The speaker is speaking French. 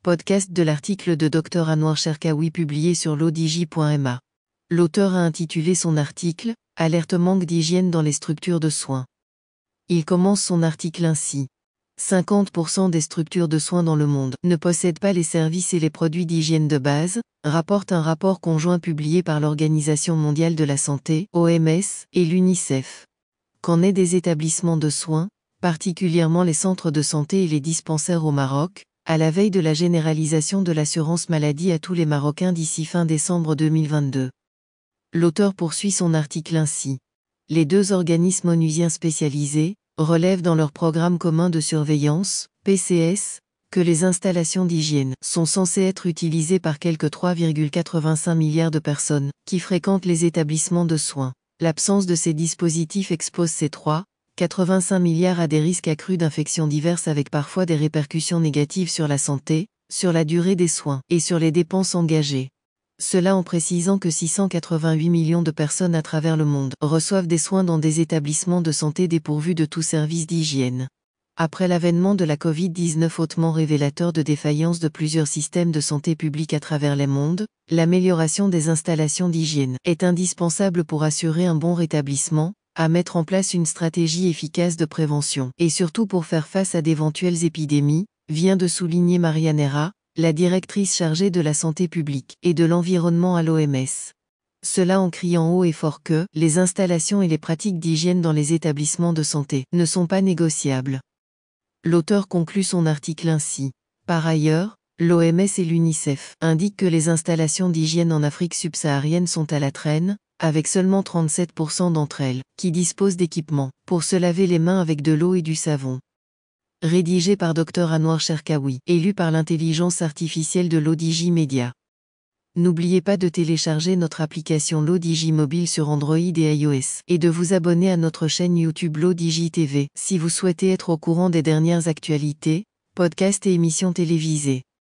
podcast de l'article de Dr Anouar Cherkaoui publié sur l'odigi.ma. L'auteur a intitulé son article « Alerte manque d'hygiène dans les structures de soins ». Il commence son article ainsi. 50% des structures de soins dans le monde ne possèdent pas les services et les produits d'hygiène de base, rapporte un rapport conjoint publié par l'Organisation mondiale de la santé, OMS, et l'UNICEF. Qu'en est des établissements de soins, particulièrement les centres de santé et les dispensaires au Maroc, à la veille de la généralisation de l'assurance maladie à tous les Marocains d'ici fin décembre 2022. L'auteur poursuit son article ainsi. Les deux organismes onusiens spécialisés relèvent dans leur programme commun de surveillance, PCS, que les installations d'hygiène sont censées être utilisées par quelque 3,85 milliards de personnes qui fréquentent les établissements de soins. L'absence de ces dispositifs expose ces 3,85 milliards à des risques accrus d'infections diverses avec parfois des répercussions négatives sur la santé, sur la durée des soins et sur les dépenses engagées. Cela en précisant que 688 millions de personnes à travers le monde reçoivent des soins dans des établissements de santé dépourvus de tout service d'hygiène. Après l'avènement de la Covid-19 hautement révélateur de défaillances de plusieurs systèmes de santé publique à travers le monde, l'amélioration des installations d'hygiène est indispensable pour assurer un bon rétablissement, à mettre en place une stratégie efficace de prévention et surtout pour faire face à d'éventuelles épidémies, vient de souligner Marianne Herra, la directrice chargée de la santé publique et de l'environnement à l'OMS. Cela en criant haut et fort que les installations et les pratiques d'hygiène dans les établissements de santé ne sont pas négociables. L'auteur conclut son article ainsi. Par ailleurs, l'OMS et l'UNICEF indiquent que les installations d'hygiène en Afrique subsaharienne sont à la traîne, avec seulement 37% d'entre elles qui disposent d'équipements pour se laver les mains avec de l'eau et du savon. Rédigé par Dr Anouar Cherkaoui et lu par l'intelligence artificielle de l'Odigi Media. N'oubliez pas de télécharger notre application l'Odigi mobile sur Android et iOS et de vous abonner à notre chaîne YouTube l'Odigi TV si vous souhaitez être au courant des dernières actualités, podcasts et émissions télévisées.